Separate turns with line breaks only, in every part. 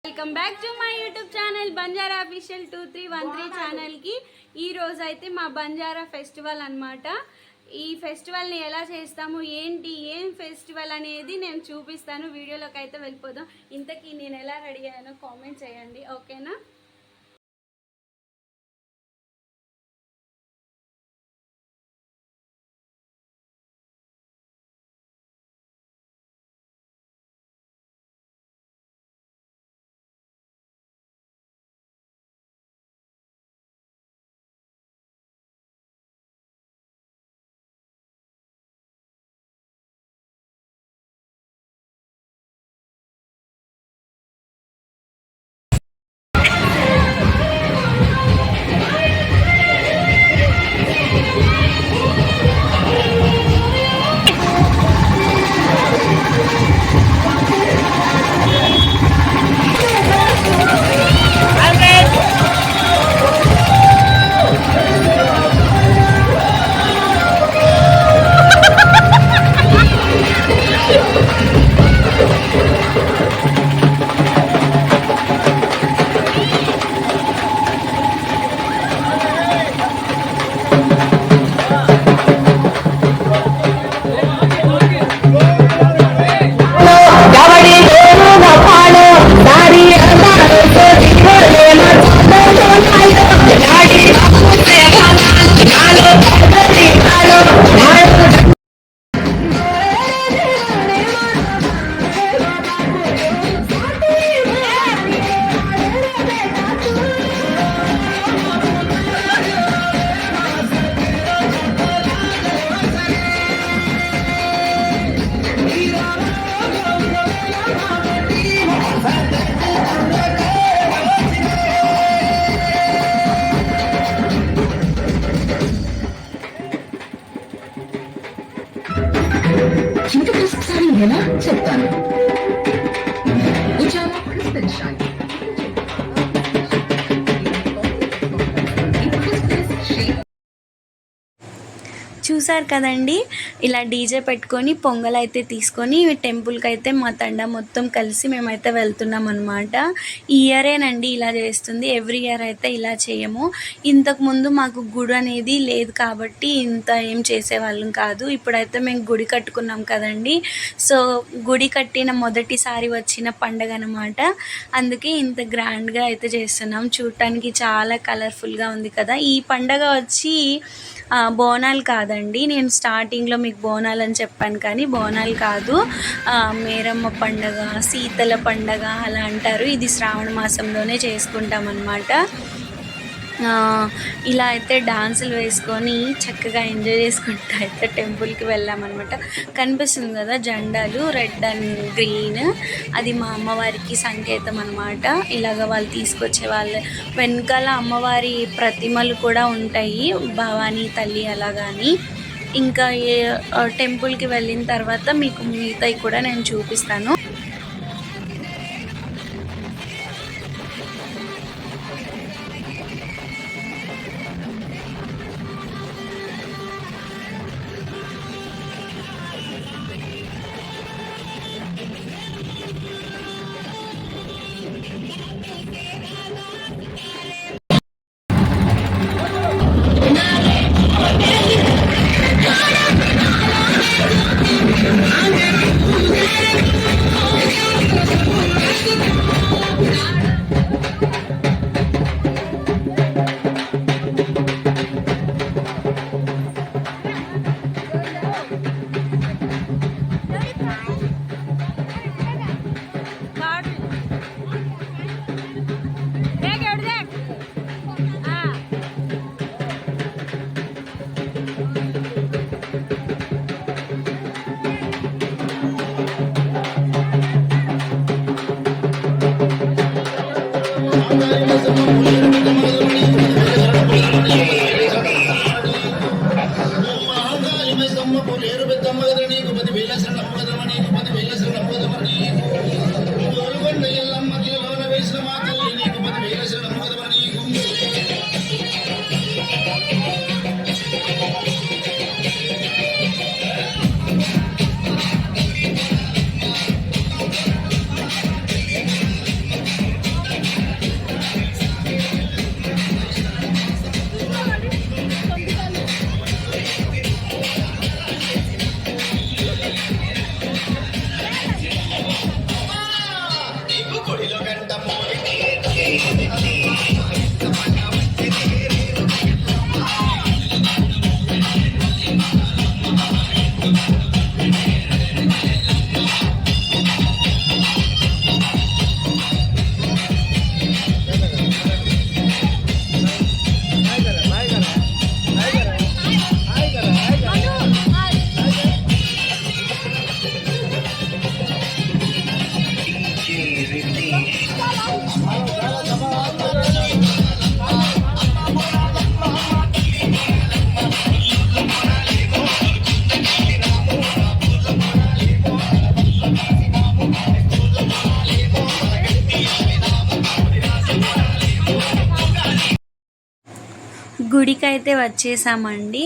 Welcome back to my YouTube channel Banjara official 2313 ఛానల్కి. ఈరోజు అయితే మా బంజారా ఫెస్టివల్ అనమాట. ఈ ఫెస్టివల్ని ఎలా చేస్తాము ఏం ఫెస్టివల్ అనేది నేను చూపిస్తాను. వీడియోలోకి అయితే వెళ్ళిపోదాం. ఇంతకీ నేను ఎలా రెడీ అయ్యానో కామెంట్ చేయండి, ఓకేనా?
ఎలా చెప్తాను.
చూసారు కదండి, ఇలా డీజే పెట్టుకొని పొంగల్ అయితే తీసుకొని టెంపుల్కి అయితే మా తండా మొత్తం కలిసి మేమైతే వెళ్తున్నాం అనమాట. ఈ ఇయరేనండి ఇలా చేస్తుంది. ఎవ్రీ ఇయర్ అయితే ఇలా చేయము. ఇంతకుముందు మాకు గుడి అనేది లేదు కాబట్టి ఇంత ఏం చేసేవాళ్ళం కాదు. ఇప్పుడైతే మేము గుడి కట్టుకున్నాం కదండి. సో గుడి కట్టిన మొదటిసారి వచ్చిన పండగ అనమాట. అందుకే ఇంత గ్రాండ్గా అయితే చేస్తున్నాం. చూడటానికి చాలా కలర్ఫుల్గా ఉంది కదా. ఈ పండగ వచ్చి బోనాలు కాదండి. నేను స్టార్టింగ్లో మీకు బోనాలు అని చెప్పాను, కానీ బోనాలు కాదు. మేరమ్మ పండగ, శీతల పండగ అలా అంటారు. ఇది శ్రావణ మాసంలోనే చేసుకుంటాం అన్నమాట. ఇలా అయితే డాన్సులు వేసుకొని చక్కగా ఎంజాయ్ చేసుకుంటూ అయితే టెంపుల్కి వెళ్ళామన్నమాట. కనిపిస్తుంది కదా జెండాలు, రెడ్ అండ్ గ్రీన్, అది మా అమ్మవారికి సంకేతం అనమాట. ఇలాగ వాళ్ళు తీసుకొచ్చే వాళ్ళే. వెనకాల అమ్మవారి ప్రతిమలు కూడా ఉంటాయి, భవానీ తల్లి అలాగని. ఇంకా టెంపుల్కి వెళ్ళిన తర్వాత మీకు మిగతాయి కూడా నేను చూపిస్తాను. గుడికి అయితే వచ్చేసామండి.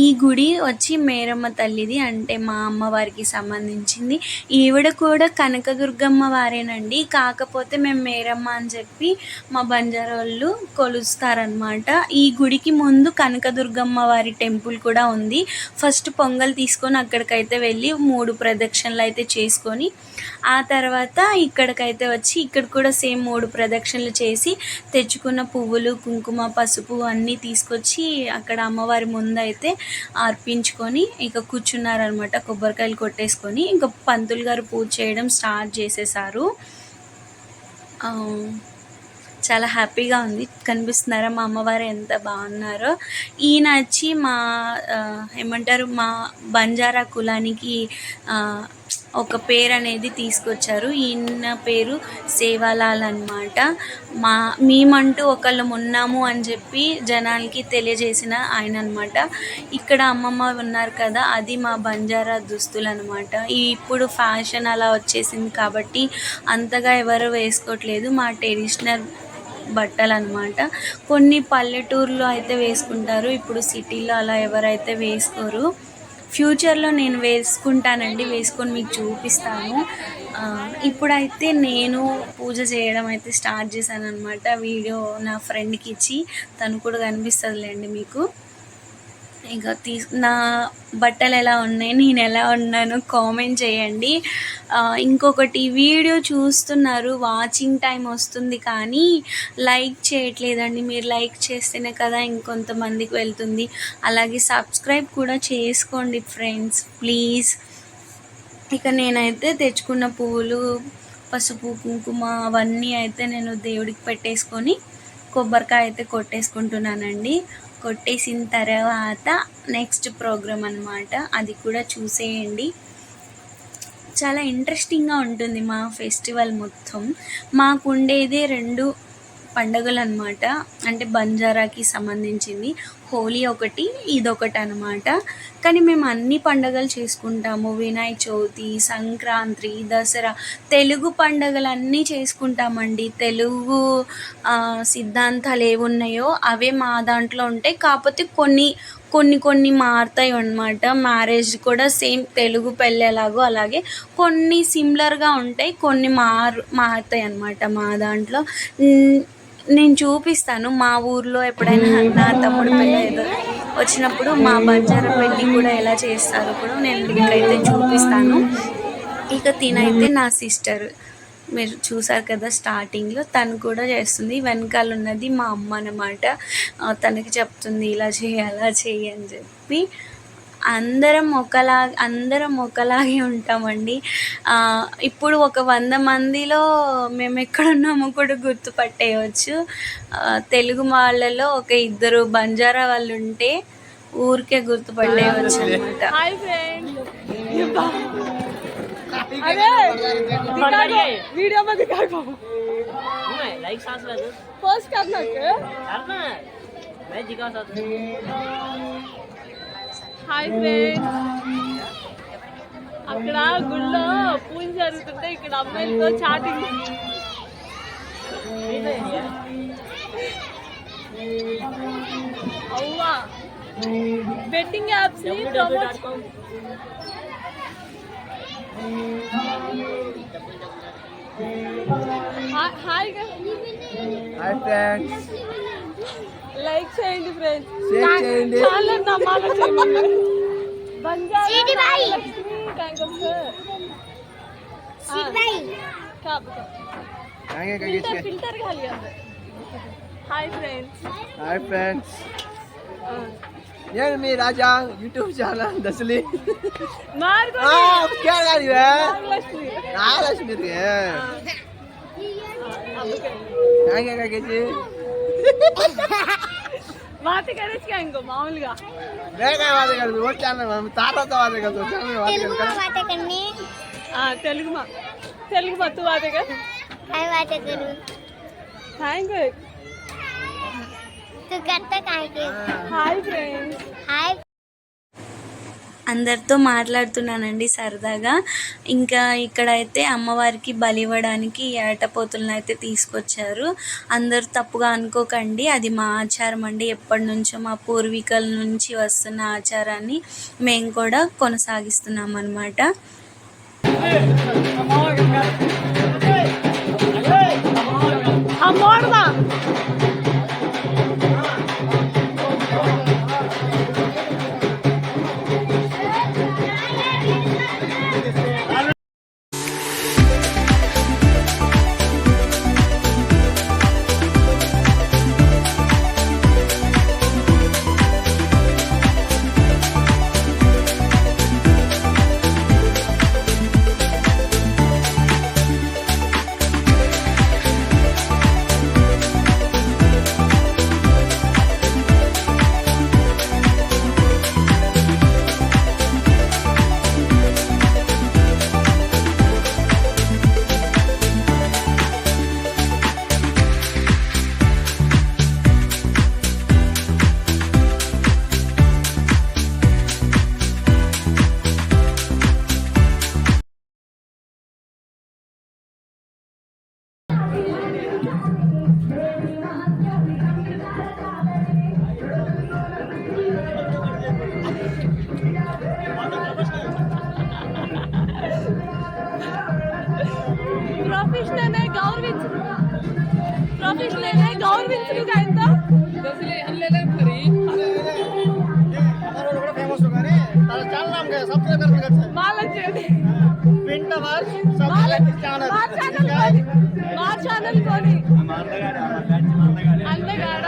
ఈ గుడి వచ్చి మేరమ్మ తల్లిది, అంటే మా అమ్మవారికి సంబంధించింది. ఈవిడ కూడా కనకదుర్గమ్మ వారేనండి, కాకపోతే మేము మేరమ్మ అని చెప్పి మా బంజారా వాళ్ళు కొలుస్తారనమాట. ఈ గుడికి ముందు కనకదుర్గమ్మ వారి టెంపుల్ కూడా ఉంది. ఫస్ట్ పొంగల్ తీసుకొని అక్కడికైతే వెళ్ళి 3 ప్రదక్షిణలు అయితే చేసుకొని ఆ తర్వాత ఇక్కడికైతే వచ్చి ఇక్కడ కూడా సేమ్ 3 ప్రదక్షిణలు చేసి తెచ్చుకున్న పువ్వులు, కుంకుమ, పసుపు అన్నీ తీసుకొచ్చి అక్కడ అమ్మవారి ముందు అయితే అర్పించుకొని ఇక కూర్చున్నారనమాట. కొబ్బరికాయలు కొట్టేసుకొని ఇంకా పంతులు గారు పూజ చేయడం స్టార్ట్ చేసేసారు. చాలా హ్యాపీగా ఉంది. కనిపిస్తున్నారా మా అమ్మవారు ఎంత బాగున్నారో. ఈయన వచ్చి మా ఏమంటారు మా బంజారా కులానికి ఒక పేరు అనేది తీసుకొచ్చారు. ఈయన పేరు సేవాలాల్ అనమాట. మేమంటూ ఒకళ్ళం ఉన్నాము అని చెప్పి జనాలకి తెలియజేసిన ఆయన అనమాట. ఇక్కడ అమ్మమ్మ ఉన్నారు కదా, అది మా బంజారా దుస్తులు అనమాట. ఇప్పుడు ఫ్యాషన్ అలా వచ్చేసింది కాబట్టి అంతగా ఎవరు వేసుకోవట్లేదు. మా ట్రెడిషనల్ బట్టలు అనమాట. కొన్ని పల్లెటూరులో అయితే వేసుకుంటారు, ఇప్పుడు సిటీలో అలా ఎవరైతే వేసుకోరు. ఫ్యూచర్లో నేను వేసుకుంటానండి, వేసుకొని మీకు చూపిస్తాను. ఇప్పుడైతే నేను పూజ చేయడం అయితే స్టార్ట్ చేశాను అనమాట. వీడియో నా ఫ్రెండ్కి ఇచ్చి తను కూడా కనిపిస్తుందిలేండి మీకు. ఇక నా బట్టలు ఎలా ఉన్నాయి, నేను ఎలా ఉన్నాను కామెంట్ చేయండి. ఇంకొకటి, వీడియో చూస్తున్నారు, వాచింగ్ టైం వస్తుంది కానీ లైక్ చేయట్లేదండి. మీరు లైక్ చేస్తేనే కదా ఇంకొంతమందికి వెళ్తుంది. అలాగే సబ్స్క్రైబ్ కూడా చేసుకోండి ఫ్రెండ్స్ ప్లీజ్. ఇక నేనైతే తెచ్చుకున్న పువ్వులు, పసుపు, కుంకుమ అవన్నీ అయితే నేను దేవుడికి పెట్టేసుకొని కొబ్బరికాయ అయితే కొట్టేసుకుంటున్నానండి. కొట్టేసిన తర్వాత నెక్స్ట్ ప్రోగ్రామ్ అనమాట, అది కూడా చూసేయండి. చాలా ఇంట్రెస్టింగ్గా ఉంటుంది మా ఫెస్టివల్ మొత్తం. మాకు ఉండేదే 2 పండుగలు అనమాట, అంటే బంజారాకి సంబంధించింది. హోలీ ఒకటి, ఇదొకటి అనమాట. కానీ మేము అన్ని పండుగలు చేసుకుంటాము. వినాయక చవితి, సంక్రాంతి, దసరా, తెలుగు పండుగలన్నీ చేసుకుంటామండి. తెలుగు సిద్ధాంతాలు ఏమున్నాయో అవే మా దాంట్లో ఉంటాయి. కాకపోతే కొన్ని మారుతాయి అన్నమాట. మ్యారేజ్ కూడా సేమ్ తెలుగు పెళ్ళి ఎలాగో అలాగే కొన్ని సిమిలర్గా ఉంటాయి, కొన్ని మారుతాయి అన్నమాట మా దాంట్లో. నేను చూపిస్తాను. మా ఊర్లో ఎప్పుడైనా నా తమ్ముడు పెళ్ళి ఏదో వచ్చినప్పుడు మా బంజారా పెళ్ళి కూడా ఎలా చేస్తారో కూడా నేను మీకైతే చూపిస్తాను. ఇక తినైతే నా సిస్టర్, మీరు చూసారు కదా స్టార్టింగ్లో, తను కూడా చేస్తుంది. వెనకాల ఉన్నది మా అమ్మ అన్నమాట. తనకి చెప్తుంది ఇలా చేయి అలా చేయి అని చెప్పి. అందరం ఒకలాగే ఉంటామండి. ఇప్పుడు ఒక 100 మందిలో మేము ఎక్కడున్నామో కూడా గుర్తుపట్టేయవచ్చు. తెలుగు వాళ్ళలో ఒక 2 బంజారా వాళ్ళు ఉంటే ఊరికే గుర్తుపట్టేయవచ్చు అనమాట.
హాయ్ ఫ్రెండ్స్, అక్కడ గుళ్ళో పూజ జరుగుతుంటే ఇక్కడ అమ్మాయిలతో చాటింగ్. అవ్వా బెట్టింగ్ యాప్స్ ని ప్రమోట్. హాయ్ ఫ్రెండ్స్, లైక్ చేయండి ఫ్రెండ్స్, చాలా నమ్మాలి फिल्टर घाली हाय फ्रेंड्स.
हाय फ्रेंड्स, ये मेरी राजा यूट्यूब चैनल दसली
मार को
क्या कर रही है
लक्ष्मी
लक्ष्मी रे क्या कैसे
बात करायची काय इंको मामूలుగా
मैं क्या बात कर वो चैनल में तारा तो बात कर तो चैनल में
बातें करनी
తెలుగు మా तू बात कर
काय बातें करूं
थैंक यू
तू करता काय के
हाय फ्रेंड्स
हाय
అందరితో మాట్లాడుతున్నానండి సరదాగా. ఇంకా ఇక్కడైతే అమ్మవారికి బలి ఇవ్వడానికి ఏటపోతులను అయితే తీసుకొచ్చారు. అందరూ తప్పుగా అనుకోకండి, అది మా ఆచారం అండి. ఎప్పటి నుంచో మా పూర్వీకుల నుంచి వస్తున్న ఆచారాన్ని మేము కూడా కొనసాగిస్తున్నాం అన్నమాట.
प्रोफेशनल गौरविंचू काय
फेमस होगा रे तारा चैनल नाम क्या सब्सक्राइब कर
माला चेडी
पिंट वार
మా ఛానల్ కోని అందగాడ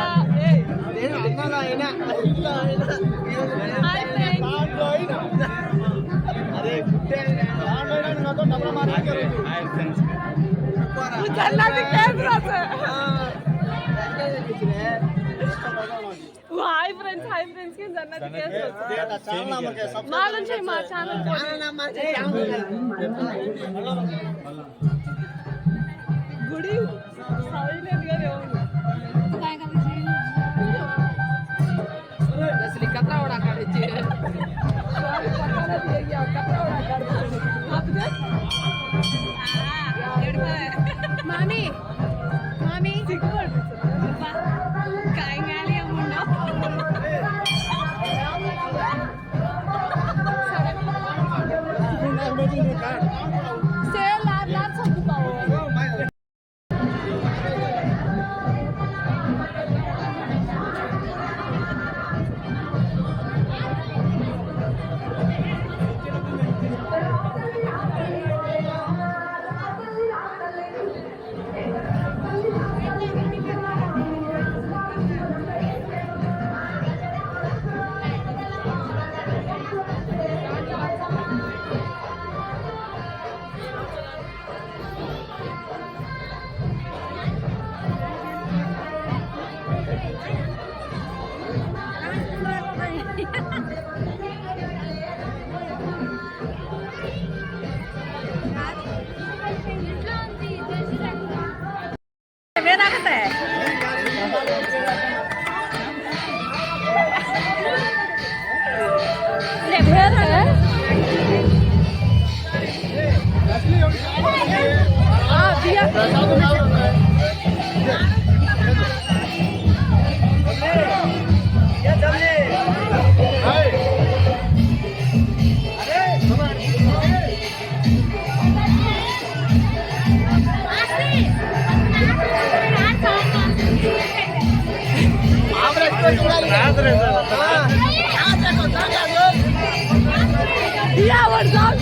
हाय फ्रेंड्स की जन्नत कैसे मालूम छै మా ఛానల్ गुडी साईले दिगरे काय करायची दसली कतरा ओडा काढायची मामी मामी सिगोड काय गाली अमुंडा से लाड लाड सब पाओ Yeah, what's up?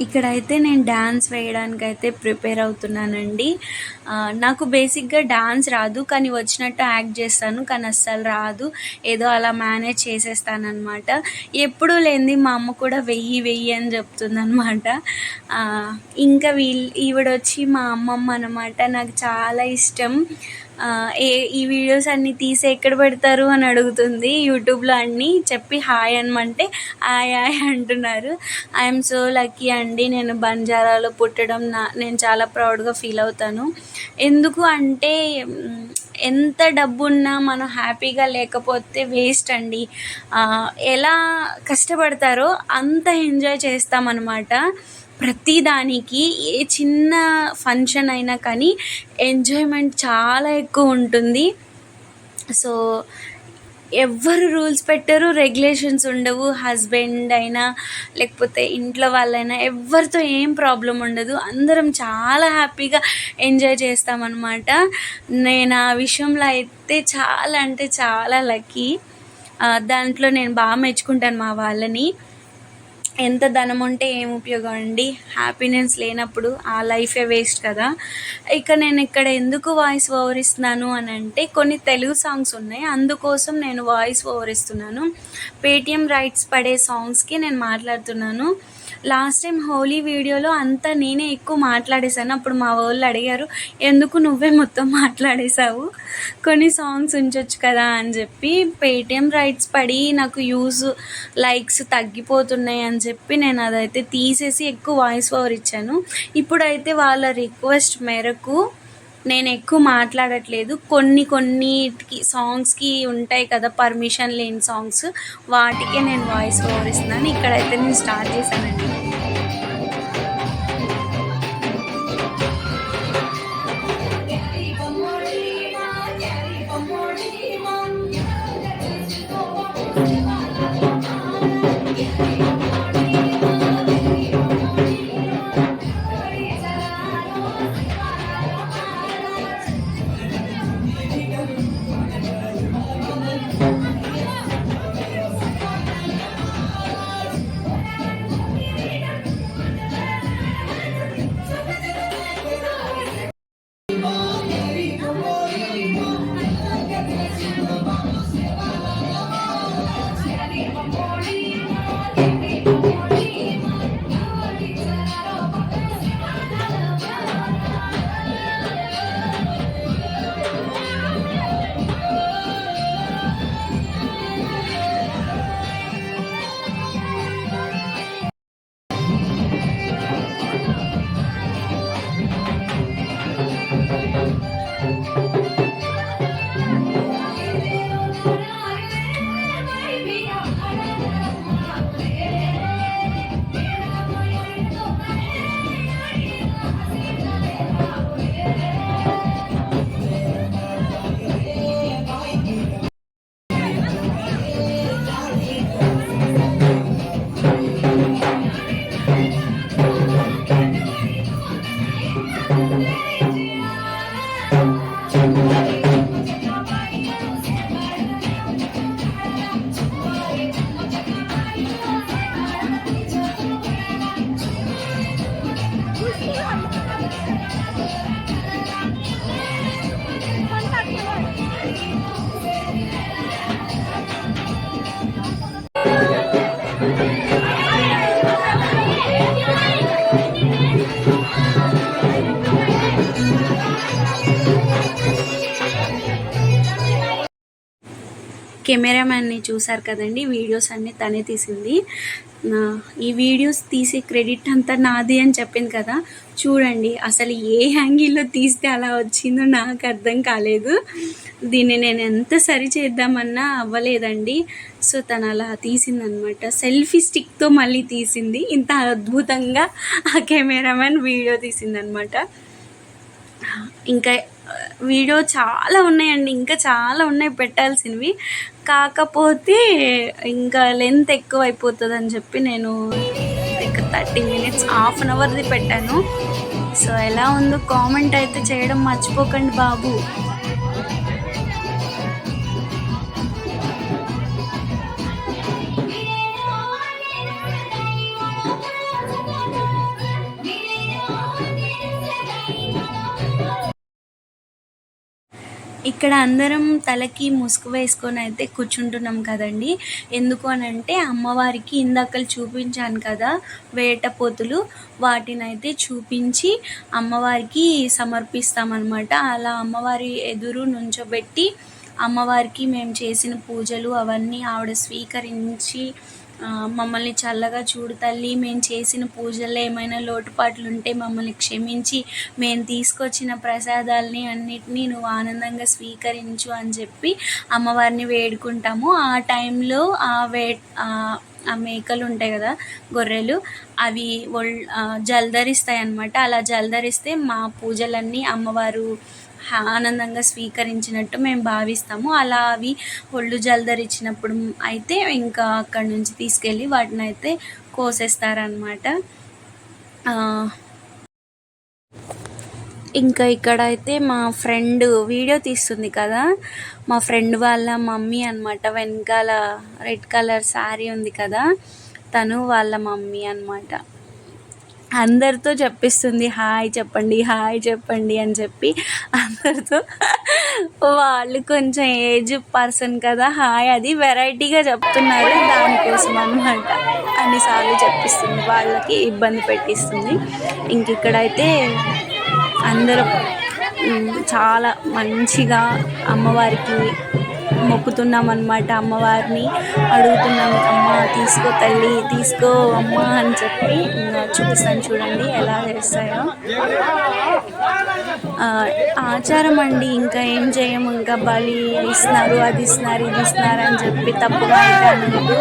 ఇక్కడైతే నేను డ్యాన్స్ వేయడానికైతే ప్రిపేర్ అవుతున్నానండి. నాకు బేసిక్గా డ్యాన్స్ రాదు, కానీ వచ్చినట్టు యాక్ట్ చేస్తాను, కానీ అస్సలు రాదు. ఏదో అలా మేనేజ్ చేసేస్తానన్నమాట. ఎప్పుడూ లేనిది మా అమ్మ కూడా వెయ్యి వెయ్యి అని చెప్తుందనమాట. ఇంకా ఈవిడొచ్చి మా అమ్మమ్మ అనమాట. నాకు చాలా ఇష్టం. ఈ వీడియోస్ అన్నీ తీసి ఎక్కడ పెడతారు అని అడుగుతుంది. యూట్యూబ్లో అన్నీ చెప్పి హాయ్ అనమంటే హాయ్ హాయ్ అంటున్నారు. ఐఎమ్ సో లక్కీ అండి. నేను బంజారాలో పుట్టడం నేను చాలా ప్రౌడ్గా ఫీల్ అవుతాను. ఎందుకు అంటే ఎంత డబ్బున్నా మనం హ్యాపీగా లేకపోతే వేస్ట్ అండి. ఎలా కష్టపడతారో అంత ఎంజాయ్ చేస్తామన్నమాట. ప్రతిదానికి ఏ చిన్న ఫంక్షన్ అయినా కానీ ఎంజాయ్మెంట్ చాలా ఎక్కువ ఉంటుంది. సో ఎవ్వరు రూల్స్ పెట్టరు, రెగ్యులేషన్స్ ఉండవు. హస్బెండ్ అయినా లేకపోతే ఇంట్లో వాళ్ళైనా ఎవ్వరితో ఏం ప్రాబ్లం ఉండదు. అందరం చాలా హ్యాపీగా ఎంజాయ్ చేస్తామన్నమాట. నేను ఆ విషయంలో అయితే చాలా అంటే చాలా లక్కీ. దాంట్లో నేను బాగా మెచ్చుకుంటాను మా వాళ్ళని. ఎంత ధనం ఉంటే ఏం ఉపయోగం అండి, హ్యాపీనెస్ లేనప్పుడు ఆ లైఫే వేస్ట్ కదా. నేను ఇక్కడ ఎందుకు వాయిస్ ఓవర్ ఇస్తున్నాను అని అంటే, కొన్ని తెలుగు సాంగ్స్ ఉన్నాయి, అందుకోసం నేను వాయిస్ ఓవర్ ఇస్తున్నాను. పేటిఎం రైట్స్ పడే సాంగ్స్కి నేను మాట్లాడుతున్నాను. లాస్ట్ టైం హోలీ వీడియోలో అంతా నేనే ఎక్కువ మాట్లాడేశాను. అప్పుడు మా వాళ్ళు అడిగారు, ఎందుకు నువ్వే మొత్తం మాట్లాడేశావు, కొన్ని సాంగ్స్ ఉంచొచ్చు కదా అని చెప్పి. పేటిఎం రైట్స్ పడి నాకు లైక్స్ తగ్గిపోతున్నాయి అని చెప్పి నేను అదైతే తీసేసి ఎక్కువ వాయిస్ ఓవర్ ఇచ్చాను. ఇప్పుడైతే వాళ్ళ రిక్వెస్ట్ మేరకు నేను ఎక్కువ మాట్లాడట్లేదు. కొన్నిటికి సాంగ్స్కి ఉంటాయి కదా పర్మిషన్ లేని సాంగ్స్, వాటికే నేను వాయిస్ ఓవర్ ఇస్తున్నాను. ఇక్కడైతే నేను స్టార్ట్ చేశానండి. కెమెరామ్యాన్ని చూసారు కదండి, వీడియోస్ అన్నీ తనే తీసింది. ఈ వీడియోస్ తీసే క్రెడిట్ అంతా నాది అని చెప్పింది కదా, చూడండి అసలు ఏ యాంగిల్లో తీస్తే అలా వచ్చిందో నాకు అర్థం కాలేదు. దీన్ని నేను ఎంత సరి చేద్దామన్నా అవ్వలేదండి. సో తను అలా తీసిందనమాట, సెల్ఫీ స్టిక్తో మళ్ళీ తీసింది. ఇంత అద్భుతంగా ఆ కెమెరామ్యాన్ వీడియో తీసిందనమాట. ఇంకా వీడియో చాలా ఉన్నాయండి, ఇంకా చాలా ఉన్నాయి పెట్టాల్సినవి. కాకపోతే ఇంకా లెంత్ ఎక్కువ అయిపోతుంది అని చెప్పి నేను ఇక 30 minutes, హాఫ్ అన్ అవర్ది పెట్టాను. సో ఎలా ఉందో కామెంట్ అయితే చేయడం మర్చిపోకండి బాబు. ఇక్కడ అందరం తలకి ముసుగు వేసుకొని అయితే కూర్చుంటున్నాం కదండి. ఎందుకు అని అంటే అమ్మవారికి ఇందాకలు చూపించాను కదా వేటపోతులు, వాటిని అయితే చూపించి అమ్మవారికి సమర్పిస్తామన్నమాట. అలా అమ్మవారి ఎదురు నుంచోబెట్టి అమ్మవారికి మేము చేసిన పూజలు అవన్నీ ఆవిడ స్వీకరించి మమ్మల్ని చల్లగా చూడు తల్లి, మేము చేసిన పూజల్లో ఏమైనా లోటుపాట్లు ఉంటే మమ్మల్ని క్షమించి మేము తీసుకొచ్చిన ప్రసాదాలని అన్నిటినీ నువ్వు ఆనందంగా స్వీకరించు అని చెప్పి అమ్మవారిని వేడుకుంటాము. ఆ టైంలో ఆ మేకలు ఉంటాయి కదా, గొర్రెలు, అవి జలధరిస్తాయి అన్నమాట. అలా జలధరిస్తే మా పూజలన్నీ అమ్మవారు ఆనందంగా స్వీకరించినట్టు మేము భావిస్తాము. అలా అవి ఒళ్ళు జలధరించినప్పుడు అయితే ఇంకా అక్కడి నుంచి తీసుకెళ్ళి వాటిని అయితే కోసేస్తారనమాట. ఇంకా ఇక్కడైతే మా ఫ్రెండ్ వీడియో తీస్తుంది కదా, మా ఫ్రెండ్ వాళ్ళ మమ్మీ అనమాట. వెనకాల రెడ్ కలర్ శారీ ఉంది కదా, తను వాళ్ళ మమ్మీ అనమాట. అందరితో చెప్పిస్తుంది హాయ్ చెప్పండి, హాయ్ చెప్పండి అని చెప్పి అందరితో. వాళ్ళు కొంచెం ఏజ్ పర్సన్ కదా, హాయ్ అది వెరైటీగా చెప్తున్నారు, దానికోసం అనమాట అన్నిసార్లు చెప్పిస్తుంది, వాళ్ళకి ఇబ్బంది పెట్టిస్తుంది. ఇంక ఇక్కడైతే అందరం చాలా మంచిగా అమ్మవారికి మొక్కుతున్నాం అన్నమాట. అమ్మవారిని అడుగుతున్నాం, అమ్మ తీసుకో తల్లి, తీసుకో అమ్మ అని చెప్పి. చూపిస్తాను చూడండి ఎలా చేస్తాయో. ఆచారం అండి, ఇంకా ఏం చేయము. ఇంకా బలి ఇస్తున్నారు, అది ఇస్తున్నారు, ఇది ఇస్తున్నారు అని చెప్పి తప్పుగా అయితే అనొద్దు.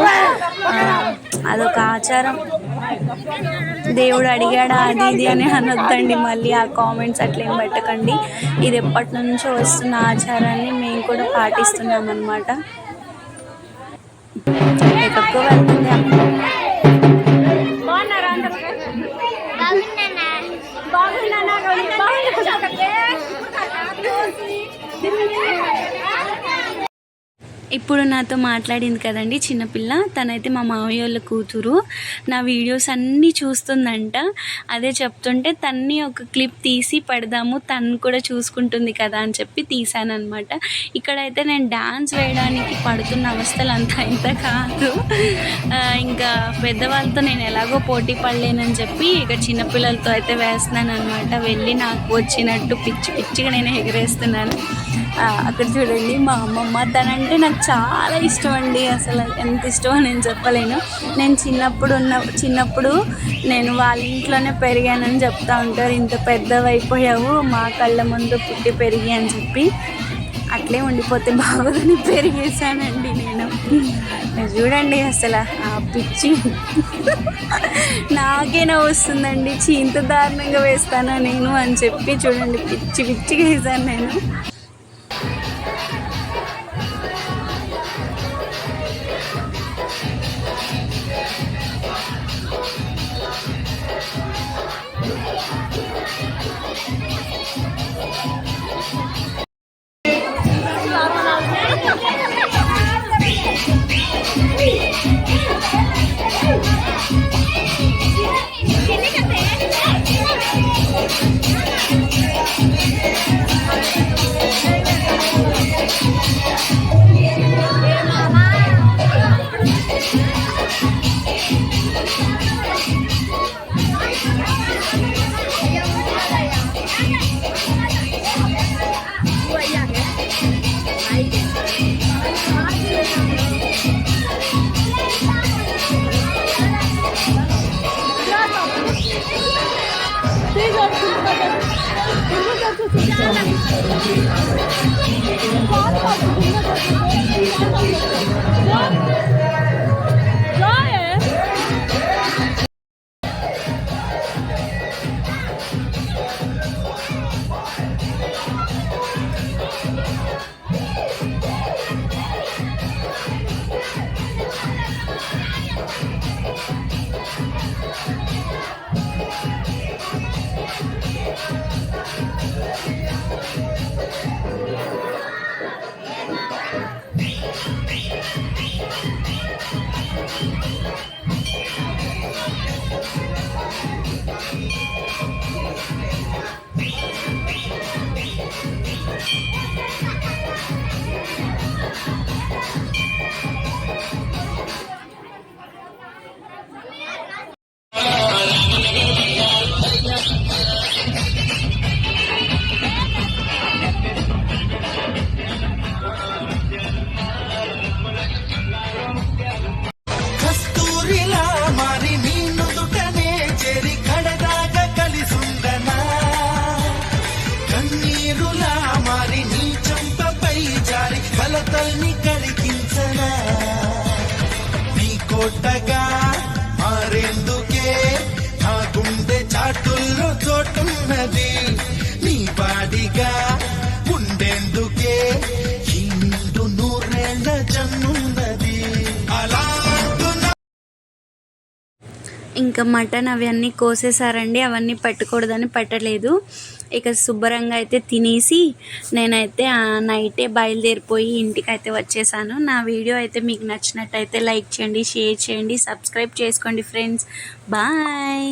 అదొక ఆచారం, దేవుడు అడిగాడా అది ఇది అని అనొద్దండి. మళ్ళీ ఆ కామెంట్స్ అట్లేం పెట్టకండి. ఇది ఎప్పటి నుంచో వస్తున్న ఆచారాన్ని మేము కూడా పాటిస్తున్నాం అన్నమాట. ఎక్కువ వెళ్తుంది ఇప్పుడు నాతో మాట్లాడింది కదండి చిన్నపిల్ల, తనైతే మా మావయ్య వాళ్ళ కూతురు. నా వీడియోస్ అన్నీ చూస్తుందంట. అదే చెప్తుంటే తన్ని ఒక క్లిప్ తీసి పెడదాము, తను కూడా చూసుకుంటుంది కదా అని చెప్పి తీసాను అనమాట. ఇక్కడైతే నేను డాన్స్ వేయడానికి పడుతున్న అవస్థలు అంతా ఇంత కాదు. ఇంకా పెద్దవాళ్ళతో నేను ఎలాగో పోటీ పడలేనని చెప్పి ఇక చిన్నపిల్లలతో అయితే వేస్తున్నాను అనమాట. వెళ్ళి నాకు వచ్చినట్టు పిచ్చి పిచ్చిగా నేను ఎగరేస్తున్నాను. అక్కడ చూడండి మా అమ్మమ్మ, తనంటే నాకు చాలా ఇష్టం అండి. అసలు ఎంత ఇష్టమో నేను చెప్పలేను. నేను చిన్నప్పుడు నేను వాళ్ళ ఇంట్లోనే పెరిగానని చెప్తా ఉంటారు. ఇంత పెద్దవైపోయావు మా కళ్ళ ముందు పుట్టి పెరిగి అని చెప్పి. అట్లే ఉండిపోతే బాగోదని పెరిగేసానండి నేను. చూడండి అసలు ఆ పిచ్చి నాకే నవ్వు వస్తుందండి. ఇంత దారుణంగా వేస్తానా నేను అని చెప్పి చూడండి, పిచ్చి పిచ్చిగా వేసాను నేను.
కలల్ని కలిగించనా నీ కోటగా మారేందుకే నా గుండె చాటుల్లో చోటున్నది నీ బాడిగా ఉండేందుకే ఈ నిండు నూరేళ్ల జన్మున్నది అలా
ఇంకా మటన్ అవన్నీ కోసేసారండి, అవన్నీ పట్టకూడదని పట్టలేదు. ఇక శుభ్రంగా అయితే తినేసి నేనైతే నైటే బయలుదేరిపోయి ఇంటికైతే వచ్చేసాను. నా వీడియో అయితే మీకు నచ్చినట్టయితే లైక్ చేయండి, షేర్ చేయండి, సబ్స్క్రైబ్ చేసుకోండి ఫ్రెండ్స్. బాయ్.